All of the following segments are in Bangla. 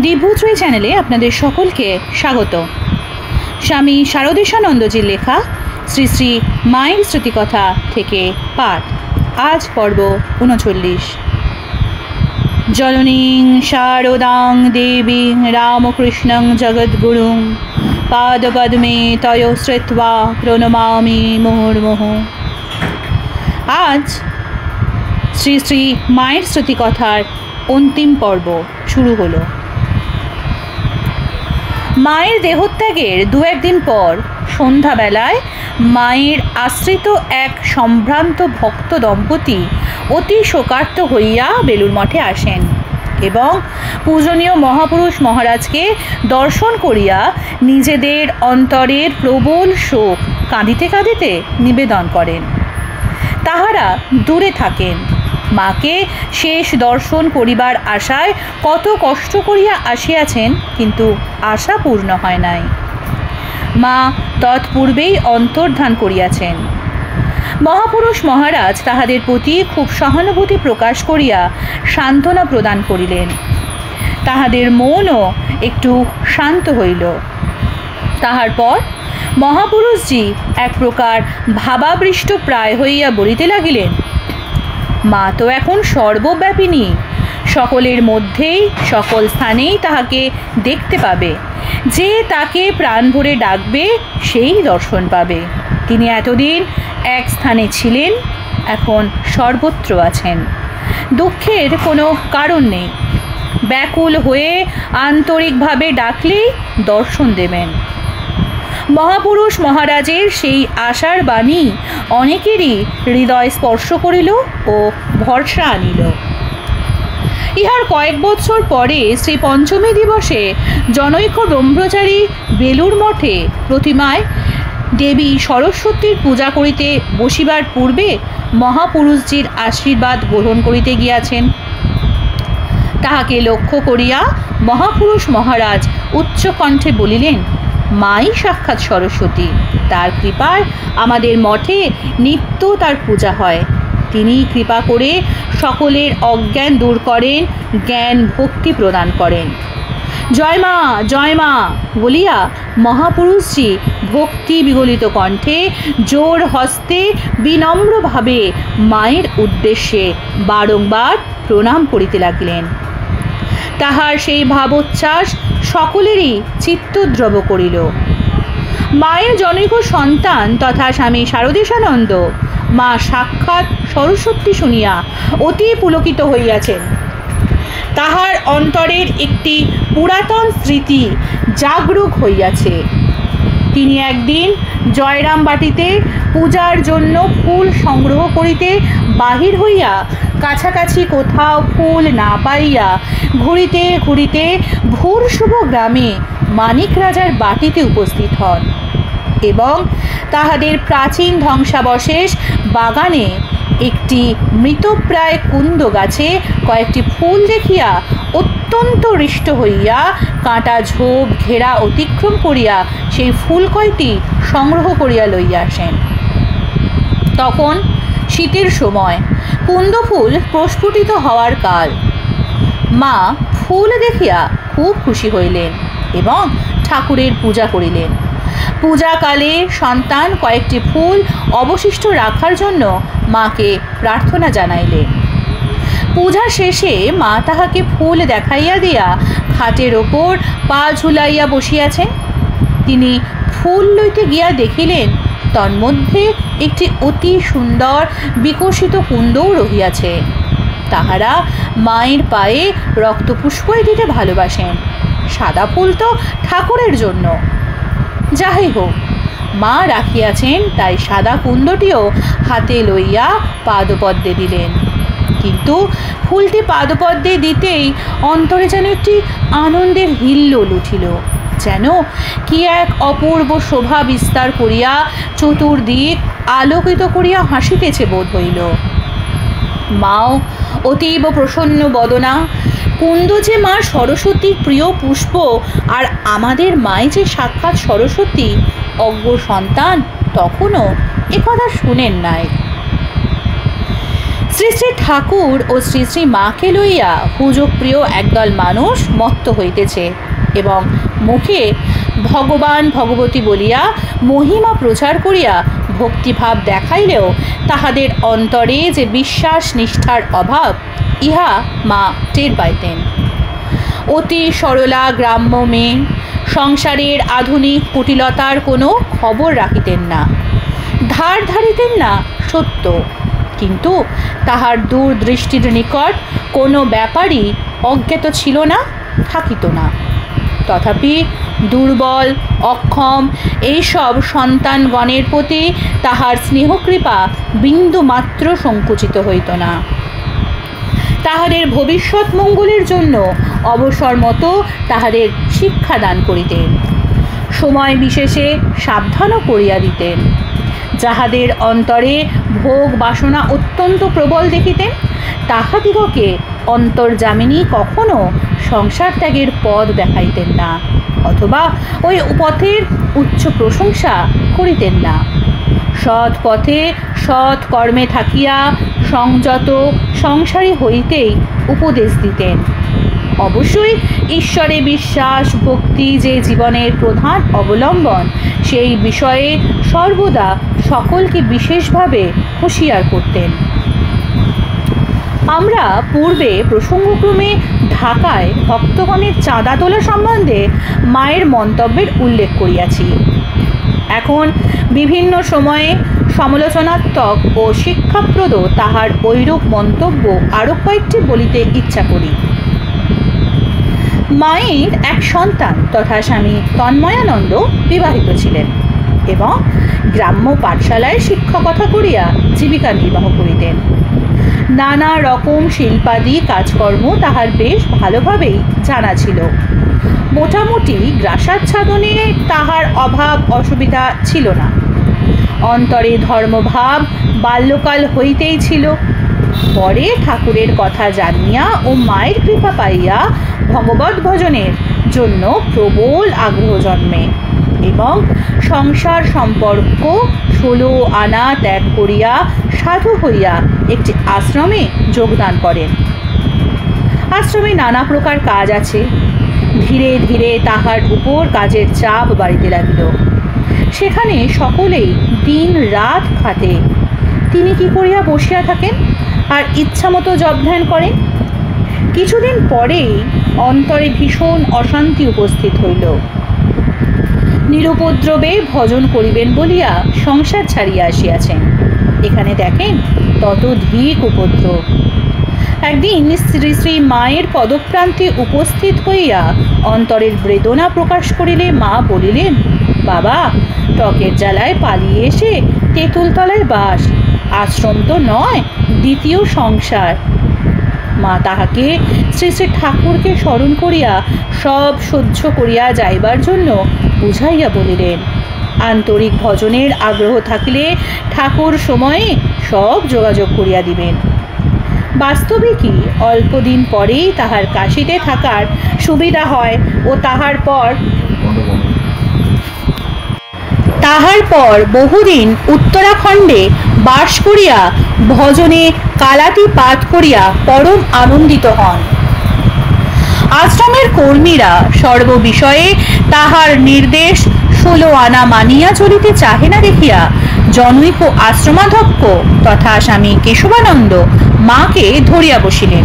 দিব্যশ্রী চ্যানেলে আপনাদের সকলকে স্বাগত। স্বামী শারদেশানন্দজির লেখা শ্রী শ্রী মায়ের স্মৃতিকথা থেকে পাঠ। আজ পর্ব 39। জননীং শারদাং দেবীং রামকৃষ্ণং জগদ্গুরুং পাদপদ্মে তয় শ্রিত্বা প্রণমামি মুহুর্মুহু। আজ শ্রী শ্রী মায়ের স্মৃতিকথার অন্তিম পর্ব শুরু হলো। মায়ের দেহত্যাগের দু একদিন পর সন্ধ্যাবেলায় মায়ের আশ্রিত এক সম্ভ্রান্ত ভক্ত দম্পতি অতি শোকার্ত হইয়া বেলুড় মঠে আসেন এবং পূজনীয় মহাপুরুষ মহারাজকে দর্শন করিয়া নিজেদের অন্তরের প্রবল শোক কাঁদিতে কাঁদিতে নিবেদন করেন। তাহারা দূরে থাকেন, মাকে শেষ দর্শন করিবার আশায় কত কষ্ট করিয়া আসিয়াছেন, কিন্তু আশা পূর্ণ হয় নাই। মা তৎপূর্বেই অন্তর্ধান করিয়াছেন। মহাপুরুষ মহারাজ তাহাদের প্রতি খুব সহানুভূতি প্রকাশ করিয়া সান্ত্বনা প্রদান করিলেন। তাহাদের মনও একটু শান্ত হইল। তাহার পর মহাপুরুষজি এক প্রকার ভাবাবৃষ্ট প্রায় হইয়া বলিতে লাগিলেন, মা তো এখন সর্বব্যাপিনী, সকলের মধ্যেই সকল স্থানেই তাহাকে দেখতে পাবে। যে তাকে প্রাণ ভরে ডাকবে সেই দর্শন পাবে। তিনি এতদিন এক স্থানে ছিলেন, এখন সর্বত্র আছেন। দুঃখের কোনো কারণ নেই। ব্যাকুল হয়ে আন্তরিকভাবে ডাকলেই দর্শন দেবেন। মহাপুরুষ মহারাজের সেই আশার বাণী অনেকেরই হৃদয় স্পর্শ করিল ও ভরসা আনিল। ইহার কয়েক বৎসর পরে শ্রী পঞ্চমী দিবসে জনৈক ব্রহ্মচারী বেলুড় মঠে প্রতিমায় দেবী সরস্বতীর পূজা করিতে বসিবার পূর্বে মহাপুরুষজির আশীর্বাদ গ্রহণ করিতে গিয়াছেন। তাহাকে লক্ষ্য করিয়া মহাপুরুষ মহারাজ উচ্চকণ্ঠে বলিলেন, মাই সাক্ষাৎ সরস্বতী, তার কৃপায় আমাদের মঠে নিত্য তার পূজা হয়। তিনি কৃপা করে সকলের অজ্ঞান দূর করেন, জ্ঞান ভক্তি প্রদান করেন। জয় মা, জয় মা বলিয়া মহাপুরুষজি ভক্তি বিগলিত কণ্ঠে জোর হস্তে বিনম্রভাবে মায়ের উদ্দেশ্যে বারংবার প্রণাম করিতে লাগিলেন। তাহার সেই ভাবোচ্ছ্বাস সকলেরই চিত্তদ্রব করিল। মায়ের জনৈক সন্তান তথা স্বামী শারদেশানন্দ মা সাক্ষাৎ সরস্বতী শুনিয়া অতি পুলকিত হইয়াছেন। তাহার অন্তরের একটি পুরাতন স্মৃতি জাগরুক হইয়াছে। তিনি একদিন জয়রামবাটিতে পূজার জন্য ফুল সংগ্রহ করিতে বাহির হইয়া কাছাকাছি কোথাও ফুল না পাইয়া ঘুরিতে ঘুরিতে ভোরশুভ গ্রামে মানিক রাজার বাটিতে উপস্থিত হন এবং তাহাদের প্রাচীন ধ্বংসাবশেষ বাগানে একটি মৃতপ্রায় কুন্দ গাছে কয়েকটি ফুল দেখিয়া অত্যন্ত হৃষ্ট হইয়া কাঁটা ঝোপ ঘেরা অতিক্রম করিয়া সেই ফুল কয়টি সংগ্রহ করিয়া লইয়া আসেন। তখন শীতের সময়, কুন্দ ফুল প্রস্ফুটিত হওয়ার কাল। মা ফুল দেখিয়া খুব খুশি হইলেন এবং ঠাকুরের পূজা করিলেন। পূজাকালে সন্তান কয়েকটি ফুল অবশিষ্ট রাখার জন্য মাকে প্রার্থনা জানাইলেন। পূজা শেষে মা তাহাকে ফুল দেখাইয়া দিয়া খাটের ওপর পা ঝুলাইয়া বসিয়াছেন। তিনি ফুল লইতে গিয়া দেখিলেন তন্মধ্যে একটি অতি সুন্দর বিকশিত কুন্দও রহিয়াছে। তাহারা মায়ের পায়ে রক্তপুষ্পই দিতে ভালোবাসেন। সাদা ফুল তো ঠাকুরের জন্য। যাই হোক, মা রাখিয়াছেন, তাই সাদা কুন্দটিও হাতে লইয়া পাদপদ্মে দিলেন। কিন্তু ফুলটি পাদপদ্মে দিতেই অন্তরে যেন একটি আনন্দের হিল্লোল উঠিল, যেন কি এক অপূর্ব শোভা বিস্তার করিয়া চতুর্দিক আলোকিত করিয়া হাসিতেছে বোধ হইল। মাও অতীব প্রসন্ন বদনা। কুন্দ যে মা সরস্বতীর প্রিয় পুষ্প, আর আমাদের মায় যে সাক্ষাৎ সরস্বতী, অজ্ঞ সন্তান তখনও একথা শুনেন নাই। শ্রী শ্রী ঠাকুর ও শ্রী শ্রী মাকে লইয়া পূজকপ্রিয় একদল মানুষ মত্ত হইতেছে এবং মুখে ভগবান ভগবতী বলিয়া মহিমা প্রচার করিয়া ভক্তিভাব দেখাইলেও তাহাদের অন্তরে যে বিশ্বাস নিষ্ঠার অভাব, ইহা মা টের পাইতেন। অতি সরলা গ্রাম্য মেয়ে, সংসারের আধুনিক কুটিলতার কোনো খবর রাখিতেন না, ধার ধারিতেন না সত্য, কিন্তু তাহার দূরদৃষ্টির নিকট কোনো ব্যাপারই অজ্ঞাত ছিল না, থাকিত না। তথাপি দুর্বল অক্ষম এইসব সন্তানগণের প্রতি তাহার স্নেহকৃপা বিন্দুমাত্র সংকুচিত হইত না। তাহাদের ভবিষ্যৎ মঙ্গলের জন্য অবসর মতো তাহাদের শিক্ষাদান করিতেন, সময় বিশেষে সাবধানও করিয়া দিতেন। যাহাদের অন্তরে ভোগ বাসনা অত্যন্ত প্রবল দেখিতেন, তাহাদিগকে অন্তর্যামিনী কখনো সংসার ত্যাগের পথ দেখাইতেন না, অথবা ওই পথের উচ্চ প্রশংসা করিতেন না। সৎ পথে সৎ কর্মে থাকিয়া সংযত সংসারী হইতেই উপদেশ দিতেন। অবশ্যই ঈশ্বরে বিশ্বাস ভক্তি যে জীবনের প্রধান অবলম্বন, সেই বিষয়ে সর্বদা সকলকে বিশেষভাবে হুঁশিয়ার করতেন। আমরা পূর্বে প্রসঙ্গক্রমে ঢাকায় ভক্তগণের চাঁদা তোলা সম্বন্ধে মায়ের মন্তব্যের উল্লেখ করিয়াছি। এখন বিভিন্ন সময়ে সমালোচনাত্মক ও শিক্ষাপ্রদ তাহার ঐরূপ মন্তব্য আরও কয়েকটি বলিতে ইচ্ছা করি। মায়ের এক সন্তান তথা স্বামী তন্ময়ানন্দ বিবাহিত ছিলেন এবং গ্রাম্য পাঠশালায় শিক্ষকতা করিয়া জীবিকা নির্বাহ করিতেন। নানা রকম শিল্পাদি কাজকর্ম তাহার বেশ ভালোভাবেই জানা ছিল। মোটামুটি গ্রাসাচ্ছাদনে তাহার অভাব অসুবিধা ছিল না। অন্তরে ধর্মভাব বাল্যকাল হইতেই ছিল। পরে ঠাকুরের কথা জানিয়া ও মায়ের কৃপা পাইয়া ভগবত ভজনের জন্য প্রবল আগ্রহ জন্মে এবং সংসার সম্পর্ক 16 আনা ত্যাগ করিয়া সাধু হইয়া একটি আশ্রমে যোগদান করেন। আশ্রমে নানা প্রকার কাজ আছে। ধীরে ধীরে তাহার উপর কাজের চাপ বাড়িতে লাগিল। সেখানে সকলেই দিন রাত খাটে, তিনি কি করিয়া বসিয়া থাকেন আর ইচ্ছামতো জপ ধ্যান করেন। কিছুদিন পরেই অন্তরে ভীষণ অশান্তি উপস্থিত হইল। নিরুপদ্রবে ভজন করিবেন বলিয়া সংসার ছাড়িয়া আসিয়াছেন, এখানে দেখেন ততোধিক উপদ্রব। একদিন শ্রী শ্রী মায়ের পদপ্রান্তে উপস্থিত হইয়া অন্তরের বেদনা প্রকাশ করিলে মা বলিলেন, বাবা, টকের জ্বালায় পালিয়ে এসে তেঁতুলতলায় বাস, আশ্রম তো নয়, দ্বিতীয় সংসার। মা তাহাকে শ্রী শ্রী ঠাকুরকে স্মরণ করিয়া সব সহ্য করিয়া যাইবার জন্য বুঝাইয়া বলিলেন, আন্তরিক ভজনের আগ্রহ থাকিলে ঠাকুর সময়ে সব যোগাযোগ করিয়া দিবেন। বাস্তবিকই অল্পদিন পরেই তাহার কাশীতে থাকার সুবিধা হয় ও তাহার পর বহুদিন উত্তরাখণ্ডে বাস করিয়া ভজনে কালাতি পাঠ করিয়া পরম আনন্দিত হন। আশ্রমের কর্মীরা সর্ববিষয়ে তাহার নির্দেশ 16 আনা মানিয়া চলিতে চাহে না দেখিয়া জনৈক আশ্রমাধ্যক্ষ তথা স্বামী কেশবানন্দ মাকে ধরিয়া বসিলেন।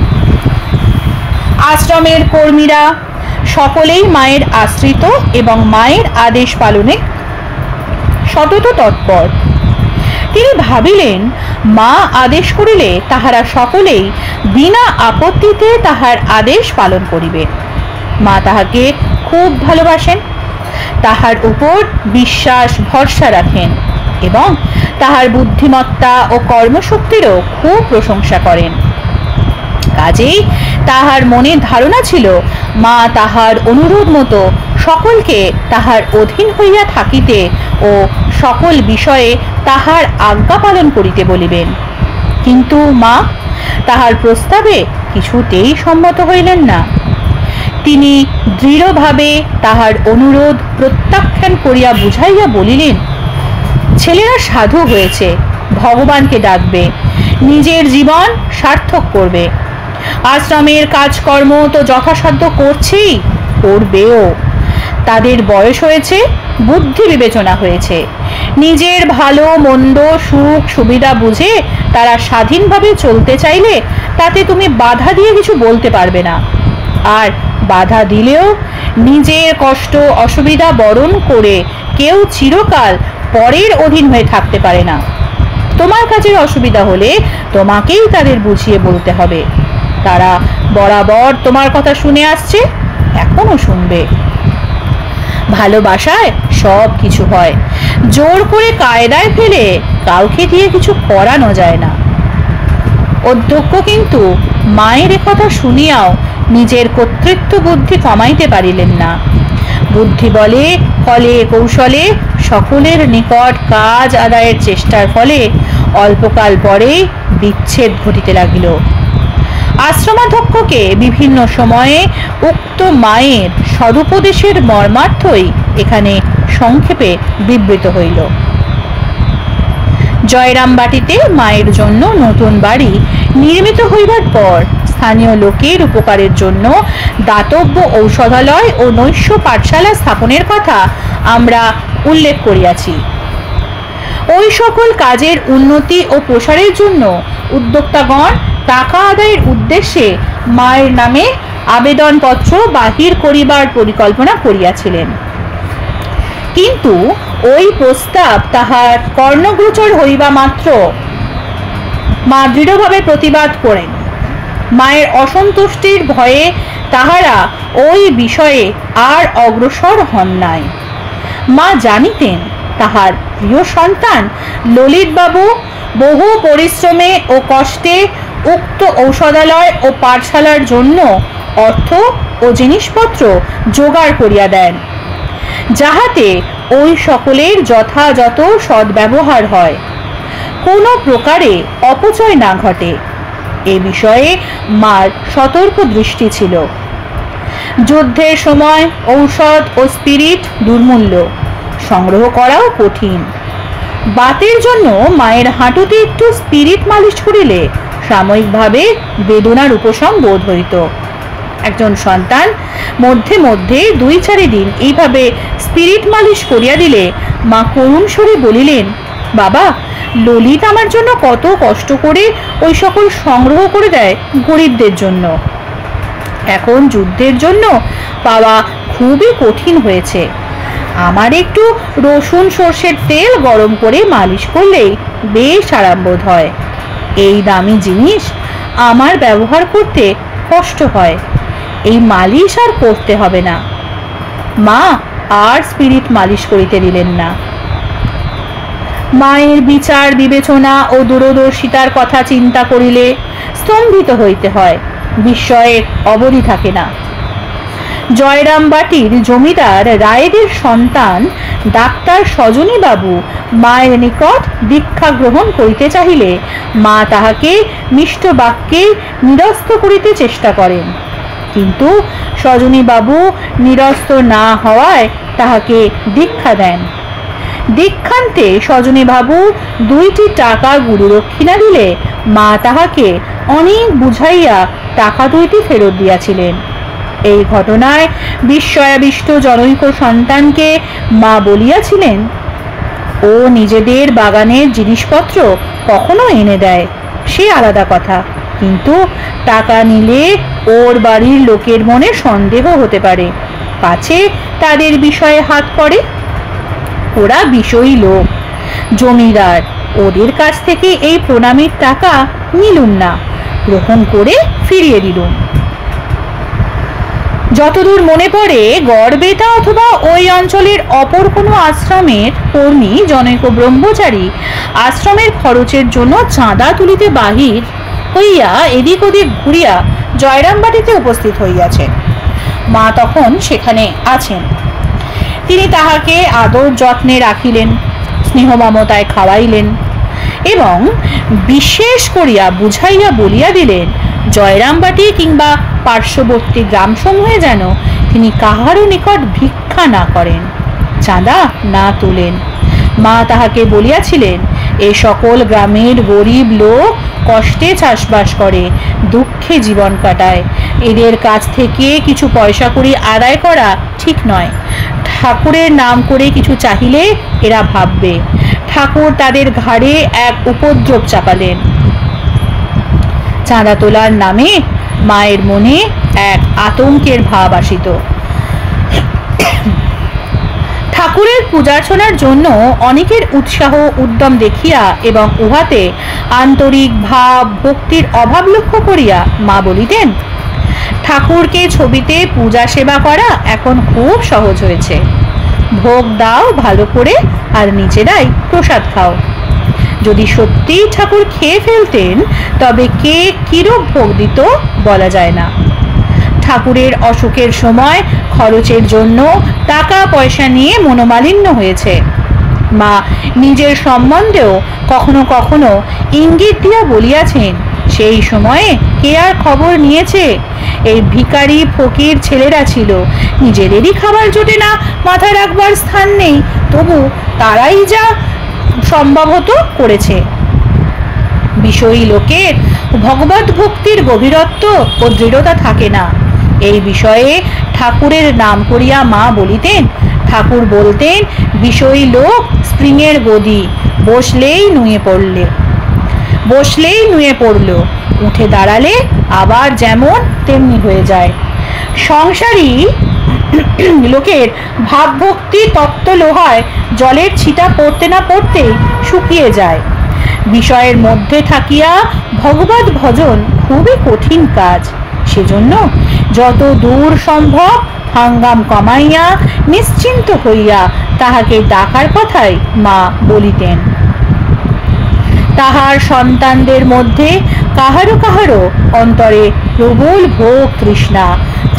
আশ্রমের কর্মীরা সকলেই মায়ের আশ্রিত এবং মায়ের আদেশ পালনে সতত তৎপর। তিনি ভাবিলেন, মা আদেশ করিলে তাহারা সকলেই বিনা আপত্তিতে তাহার আদেশ পালন করিবে। মা তাহাকে খুব ভালোবাসেন, তাহার উপর বিশ্বাস ভরসা রাখেন এবং তাহার বুদ্ধিমত্তা ও কর্মশক্তিরও খুব প্রশংসা করেন। কাজেই তাহার মনে ধারণা ছিল মা তাহার অনুরোধ মতো সকলকে তাহার অধীন হইয়া থাকিতে ও সকল বিষয়ে তাহার আজ্ঞা পালন করিতে বলিবেন। কিন্তু মা তাহার প্রস্তাবে কিছুতেই সম্মত হইলেন না। তিনি দৃঢ়ভাবে তাহার অনুরোধ প্রত্যাখ্যান করিয়া বুঝাইয়া বলিলেন, ছেলেরা সাধু হয়েছে, ভগবানকে ডাকবে, নিজের জীবন সার্থক করবে। আশ্রমের কাজকর্ম তো যথাসাধ্য করছেই, করবেও। তাদের বয়স হয়েছে, বুদ্ধি বিবেচনা হয়েছে, নিজের ভালো মন্দ সুখ সুবিধা বুঝে তারা স্বাধীনভাবে চলতে চাইলে তাতে তুমি বাধা দিয়ে কিছু বলতে পারবে না। আর বাধা দিলেও নিজের কষ্ট অসুবিধা বরণ করে কেউ চিরকাল পরের অধীন হয়ে থাকতে পারে না। তোমার কাজের অসুবিধা হলে তোমাকেই তাদের বুঝিয়ে বলতে হবে। তারা বরাবর তোমার কথা শুনে আসছে, এখনো শুনবে। ভালোবাসায় সব কিছু হয়, জোর করে কায়দায় ফেলে কাউকে দিয়ে কিছু করানো যায় না। অধ্যক্ষ কিন্তু মায়ের কথা শুনিয়াও নিজের কর্তৃত্ব বুদ্ধি কমাইতে পারিলেন না। বুদ্ধি বলে ফলে কৌশলে সকলের নিকট কাজ আদায়ের চেষ্টার ফলে অল্পকাল পরে বিচ্ছেদ ঘটিতে লাগিল। আশ্রমাধ্যক্ষকে বিভিন্ন সময়ে উক্ত মায়ের সদুপদেশের মর্মার্থই এখানে সংক্ষেপে বিবৃত হইল। জয়রামবাটিতে মায়ের জন্য নতুন বাড়ি নির্মিত হইবার পর স্থানীয় লোকের উপকারের জন্য দাতব্য ঔষধালয় ও নৈশ পাঠশালা স্থাপনের কথা আমরা উল্লেখ করিয়াছি। ওই সকল কাজের উন্নতি ও প্রসারের জন্য উদ্যোক্তাগণ টাকা আদায়ের উদ্দেশ্যে মায়ের নামে আবেদনপত্র বাহির করিবার পরিকল্পনা করিয়াছিলেন, কিন্তু ওই প্রস্তাব তাহার কর্ণগোচর হইবা মাত্র মা দৃঢ়ভাবে প্রতিবাদ করেন। মায়ের অসন্তুষ্টির ভয়ে তাহারা ওই বিষয়ে আর অগ্রসর হন নাই। মা জানিতেন তাহার প্রিয় সন্তান ললিতবাবু বহু পরিশ্রমে ও কষ্টে উক্ত ঔষধালয় ও পাঠশালার জন্য অর্থ ও জিনিসপত্র জোগাড় করিয়া দেন, যাহাতে ওই সকলের যথাযথ সদ্ব্যবহার হয়, কোনো প্রকারে অপচয় না ঘটে। এ বিষয়ে মার সতর্ক দৃষ্টি ছিল। যুদ্ধের সময় ঔষধ ও স্পিরিট দুর্মূল্য, সংগ্রহ করাও কঠিন। বাতের জন্য মায়ের হাঁটুতে একটু স্পিরিট মালিশ করিলে সাময়িকভাবে বেদনার উপশম বোধ হইত। একজন সন্তান মধ্যে মধ্যে 2-4 দিন এইভাবে স্পিরিট মালিশ করিয়া দিলে মা করুণ স্বরে বলিলেন, বাবা, ললিত আমার জন্য কত কষ্ট করে ওই সকল সংগ্রহ করে দেয় গরিবদের জন্য। এখন যুদ্ধের জন্য পাওয়া খুবই কঠিন হয়েছে। আমার একটু রসুন সর্ষের তেল গরম করে মালিশ করলেই বেশ আরাম বোধ হয়। এই দামি জিনিস আমার ব্যবহার করতে কষ্ট হয়, এই মালিশ আর করতে হবে না। মা আর স্পিরিট মালিশ করিতে দিলেন না। মায়ের বিচার বিবেচনা ও দূরদর্শিতার কথা চিন্তা করিলে স্তম্ভিত হইতে হয়, বিস্ময়ের অবধি থাকে না। জয়রামবাটির জমিদার রায়েদের সন্তান ডাক্তার সজনী বাবু মায়ের নিকট দীক্ষা গ্রহণ করিতে চাহিলে মা তাহাকে মিষ্ট বাক্যে নিরস্ত করিতে চেষ্টা করেন, কিন্তু সজনী বাবু নিরস্ত না হওয়ায় তাহাকে দীক্ষা দেন। দীক্ষান্তে সজনী বাবু 2টি টাকা গুরুদক্ষিণা দিলে মা তাহাকে অনেক বুঝাইয়া টাকা 2টি ফেরত দিয়াছিলেন। এই ঘটনায় বিস্ময়াবিষ্ট জনৈক সন্তানকে মা বলিয়াছিলেন, ও নিজেদের বাগানের জিনিসপত্র কখনো এনে দেয়, সে আলাদা কথা, কিন্তু টাকা নিলে ওর বাড়ির লোকের মনে সন্দেহ হতে পারে, পাছে তাদের বিষয়ে হাত পড়ে। ওরা বিষয়ী লোক, জমিদার, ওদের কাছ থেকে এই প্রণামীর টাকা নিলুম না, গ্রহণ করে ফিরিয়ে দিলুম। যতদূর মনে পড়ে গড়বেতা অথবা ওই অঞ্চলের অপর কোনো আশ্রমের কর্মী জনৈক ব্রহ্মচারী আশ্রমের খরচের জন্য চাঁদা তুলিতে বাহির হইয়া এদিক ওদিক ঘুরিয়া জয়রামবাটিতে উপস্থিত হইয়াছেন। মা তখন সেখানে আছেন। তিনি তাহাকে আদর যত্নে রাখিলেন, স্নেহ মমতায় খাওয়াইলেন এবং বিশেষ করিয়া বুঝাইয়া বলিয়া দিলেন, জয়রামবাটি কিংবা পার্শ্ববর্তী গ্রামসমূহে যেন তিনি কাহারও নিকট ভিক্ষা না করেন, চাঁদা না তোলেন। মা তাহাকে বলিয়াছিলেন, এই সকল গ্রামের গরিব লোক কষ্টে চাষবাস করে, দুঃখে জীবন কাটায়, এদের কাছ থেকে কিছু পয়সা কড়ি আদায় করা ঠিক নয়। ঠাকুরের নাম করে কিছু চাহিলে এরা ভাববে। ঠাকুর তাদের ঘাড়ে এক উপদ্রব চাপালেন। চাঁদা তোলার নামে মায়ের মনে এক আতঙ্কের ভাব আসিত। ঠাকুরের পূজার্চনার জন্য অনেকের উৎসাহ উদ্যম দেখিয়া এবং উহাতে আন্তরিক ভাব ভক্তির অভাব লক্ষ্য করিয়া মা বলিতেন, ঠাকুরকে ছবিতে পূজা সেবা করা এখন খুব সহজ হয়েছে, ভোগ দাও ভালো করে আর নিজেরাই প্রসাদ খাও। যদি সত্যি ঠাকুর খেয়ে ফেলতেন তবে কে কিরূপ ভোগ দিত বলা যায় না। ঠাকুরের অসুখের সময় খরচের জন্য টাকা পয়সা নিয়ে মনোমালিন্য হয়েছে। মা নিজের সম্বন্ধেও কখনো কখনো ইঙ্গিত দিয়া বলিয়াছেন, সেই সময়ে কে আর খবর নিয়েছে? এই ভিখারি ফকির ছেলেরা ছিল, নিজেদেরই খাবার জোটে না, মাথায় রাখবার স্থান নেই, তবু তারাই যা সম্ভব হতো করেছে। বিষয়ী লোকের ভগবত ভক্তির গভীরত্ব ও দৃঢ়তা থাকে না। এই বিষয়ে ঠাকুরের নাম করিয়া মা বলিতেন, ঠাকুর বলতেন, বিষয়ী লোক স্প্রিংয়ের গদি, বসলেই নুয়ে পড়ল, উঠে দাঁড়ালে আবার যেমন তেমনি হয়ে যায়। সংসারী লোকের ভাবভক্তি তত্ত্ব লোহায় জলের ছিটা পড়তে না পড়তেই শুকিয়ে যায়। বিষয়ের মধ্যে থাকিয়া ভগবত ভজন খুবই কঠিন কাজ। সেজন্য যত দূর সম্ভব হাঙ্গাম কমাইয়া নিশ্চিন্ত হইয়া তাহাকে ডাকার কথাই মা বলিতেন। তাহার সন্তানদের মধ্যে কাহারো কাহারো অন্তরে প্রবল ভোগ তৃষ্ণা,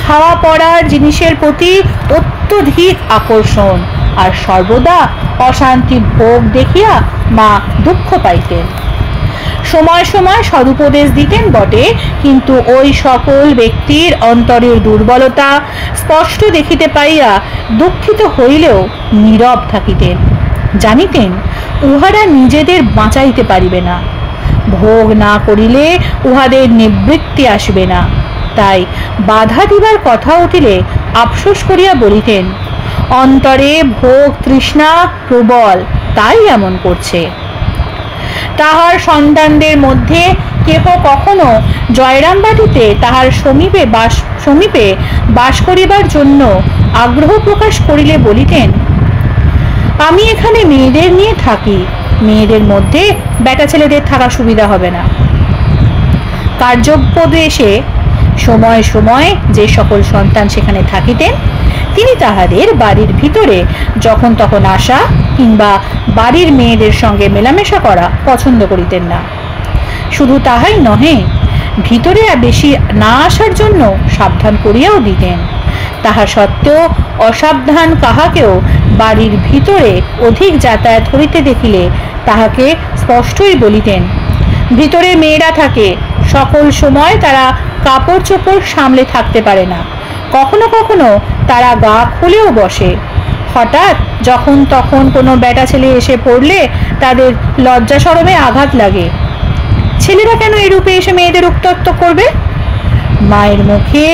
খাওয়া পড়ার জিনিসের প্রতি অত্যধিক আকর্ষণ, আর সর্বদা অশান্তি ভোগ দেখিয়া মা দুঃখ পাইতেন। সময় সময় সদুপদেশ দিতেন বটে, কিন্তু ওই সকল ব্যক্তির অন্তরের দুর্বলতা স্পষ্ট দেখিতে পাইয়া দুঃখিত হইলেও নীরব থাকিতেন। জানিতেন উহারা নিজেদের বাঁচাইতে পারিবে না, ভোগ না করিলে উহাদের নিবৃত্তি আসবে না। তাই বাধা দিবার কথা উঠিলে আফসোস করিয়া বলিতেন, অন্তরে ভোগ তৃষ্ণা প্রবল, তাই এমন করছে। তাহার সন্তানদের মধ্যে কেহ কখনো জয়রামবাটিতে তাহার সমীপে বাস করিবার জন্য আগ্রহ প্রকাশ করিলে বলিতেন, আমি এখানে মেয়েদের নিয়ে থাকি, মেয়েদের মধ্যে বেটা ছেলেদের থাকা সুবিধা হবে না। কার্যোপদেশে সময় সময় যে সকল সন্তান সেখানে থাকিতেন, তিনি তাহাদের বাড়ির ভিতরে যখন তখন আসা কিংবা বাড়ির মেয়েদের সঙ্গে মেলামেশা করা পছন্দ করিতেন না। শুধু তাহাই নহে, ভিতরে বেশি না আসার জন্য সাবধান করিয়াও দিতেন। তাহা সত্ত্বেও অসাবধান কাহাকেও বাড়ির ভিতরে অধিক যাতায়াত করিতে দেখিলে তাহাকে স্পষ্টই বলিতেন, ভিতরে মেয়েরা থাকে, সকল সময় তারা কাপড় চোপড় সামলে থাকতে পারে না, কখনো কখনো তারা গা খুলেও বসে। হঠাৎ যখন তখন কোনো বেটা ছেলে এসে পড়লে তাদের লজ্জা শরমে আঘাত লাগে। ছেলেরা কেন এরূপে এসে মেয়েদের উত্ত্যক্ত করবে? মায়ের মুখে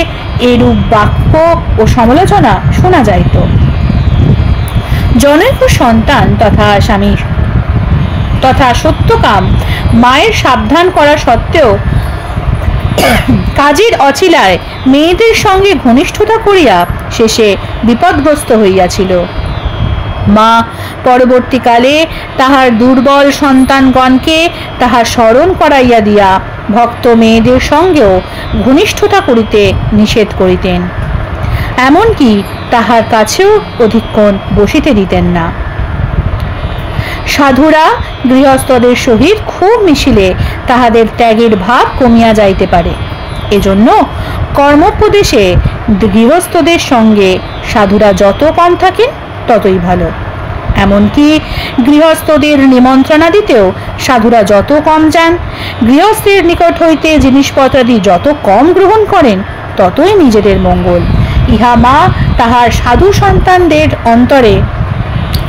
এরূপ বাক্য ও সমালোচনা শোনা যাইত। জনৈক সন্তান তথা সত্যকাম মায়ের সাবধান করা সত্ত্বেও কাজের অছিলায় মেয়েদের সঙ্গে ঘনিষ্ঠতা করিয়া শেষে বিপদগ্রস্ত হইয়াছিল। মা পরবর্তীকালে তাহার দুর্বল সন্তানগণকে তাহা স্মরণ করাইয়া দিয়া ভক্ত মেয়েদের সঙ্গেও ঘনিষ্ঠতা করিতে নিষেধ করিতেন, এমনকি তাহার কাছেও অধিকক্ষণ বসিতে দিতেন না। সাধুরা গৃহস্থদের সহিত খুব মিশিলে তাহাদের ত্যাগের ভাব কমিয়া যাইতে পারে। এজন্য কর্মোপদেশে গৃহস্থদের সঙ্গে সাধুরা যত কম থাকেন ততই ভালো। এমনকি গৃহস্থদের নিমন্ত্রণাদিতেও সাধুরা যত কম যান, গৃহস্থের নিকট হইতে জিনিসপত্রাদি যত কম গ্রহণ করেন, ততই নিজেদের মঙ্গল। ইহা মা তাহার সাধু সন্তানদের অন্তরে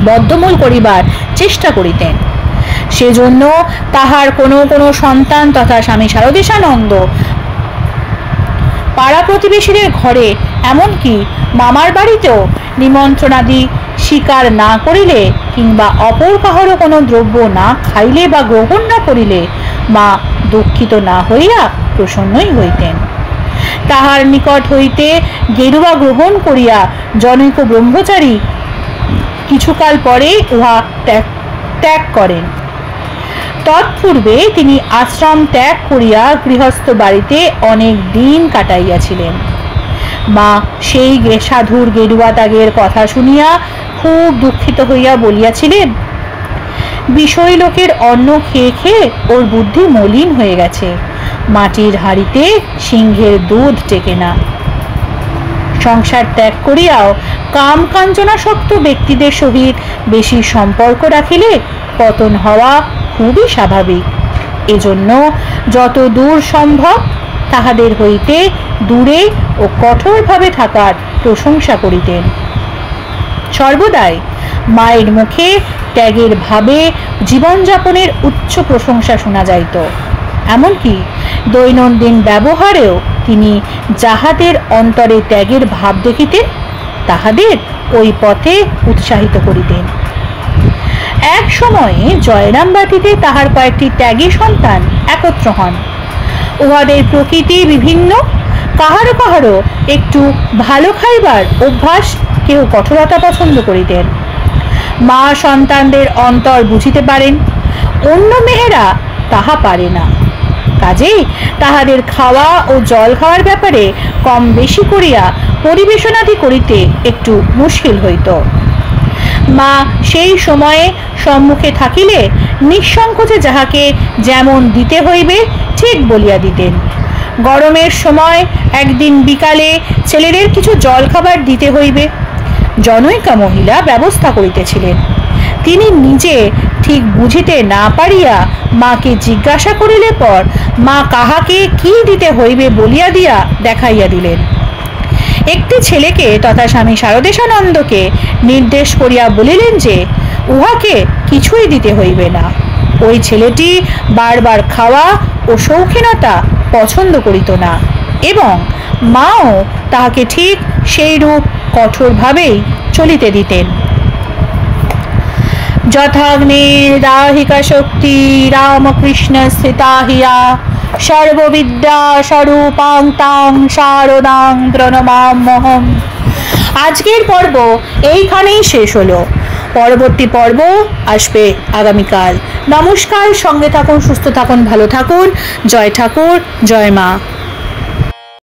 বদ্ধমূল করিবার চেষ্টা করিতেন। সেজন্য তাহার কোনো কোনো সন্তান তথা স্বামী শারদেশানন্দ পাড়া প্রতিবেশীদের ঘরে, এমনকি মামার বাড়িতেও নিমন্ত্রণাদি স্বীকার না করিলে কিংবা অপর কাহারও কোনো দ্রব্য না খাইলে বা গ্রহণ না করিলে মা দুঃখিত না হইয়া প্রসন্নই হইতেন। তাহার নিকট হইতে গেরুয়া গ্রহণ করিয়া জনৈক ব্রহ্মচারী কিছুকাল পরে উহা ত্যাগ করেন। তৎপূর্বে তিনি আশ্রম ত্যাগ করিয়া গৃহস্থ বাড়িতে অনেক দিন কাটাইয়াছিলেন। মা সেই সাধুর গেরুয়া ত্যাগের কথা শুনিয়া খুব দুঃখিত হইয়া বলিয়াছিলেন, বিষয় লোকের অন্ন খেয়ে খেয়ে ওর বুদ্ধি মলিন হয়ে গেছে, মাটির হাঁড়িতে সিংহের দুধ টেকে না। সংসার ত্যাগ করিয়াও কাম কাঞ্চনাসক্ত ব্যক্তিদের সহিত বেশি সম্পর্ক রাখিলে পতন হওয়া খুবই স্বাভাবিক। এজন্য যত দূর সম্ভব তাহাদের হইতে দূরে ও কঠোরভাবে থাকার প্রশংসা করিতেন। সর্বদাই মায়ের মুখে ত্যাগের ভাবে জীবনযাপনের উচ্চ প্রশংসা শোনা যাইত। এমনকি দৈনন্দিন ব্যবহারেও তিনি যাহাদের অন্তরে ত্যাগের ভাব দেখিতেন তাহাদের ওই পথে উৎসাহিত করিতেন। এক সময়ে জয়রামবাটিতে তাহার কয়েকটি ত্যাগী সন্তান একত্র হন। উহাদের প্রকৃতি বিভিন্ন, কাহারো কাহারো একটু ভালো খাইবার অভ্যাস, কেউ কঠোরতা পছন্দ করিতেন। মা সন্তানদের অন্তর বুঝিতে পারেন, অন্য মেয়েরা তাহা পারে না। কাজেই তাহাদের খাওয়া ও জল খাওয়ার ব্যাপারে কম বেশি করিয়া পরিবেশনাদি করিতে একটু মুশকিল হইত। মা সেই সময়ে সম্মুখে থাকিলে নিঃসংকোচে যাহাকে যেমন দিতে হইবে ঠিক বলিয়া দিতেন। গরমের সময় একদিন বিকালে ছেলেদের কিছু জল খাবার দিতে হইবে, জনৈকা মহিলা ব্যবস্থা করিতেছিলেন। তিনি নিজে ঠিক বুঝিতে না পারিয়া মাকে জিজ্ঞাসা করিলে পর মা কাহাকে কি দিতে হইবে বলিয়া দিয়া দেখাইয়া দিলেন। একটি ছেলেকে তথা স্বামী শারদেশানন্দকে নির্দেশ করিয়া বলিলেন যে উহাকে কিছুই দিতে হইবে না। ওই ছেলেটি বারবার খাওয়া ও শৌখিনতা পছন্দ করিত না এবং মাও তাহাকে ঠিক সেই রূপ কঠোরভাবেই চলিতে দিতেন। যথাগ্নির দাহিকা শক্তি রামকৃষ্ণ স্থিতা হিয়া সর্ববিদ্যা স্বরূপাং তাং শারদাং প্রণমাম্যহম। আজকের পর্ব এইখানেই শেষ হলো। পরবর্তী পর্ব আসবে আগামীকাল। নমস্কার, সঙ্গে থাকুন, সুস্থ থাকুন, ভালো থাকুন। জয় ঠাকুর, জয় মা।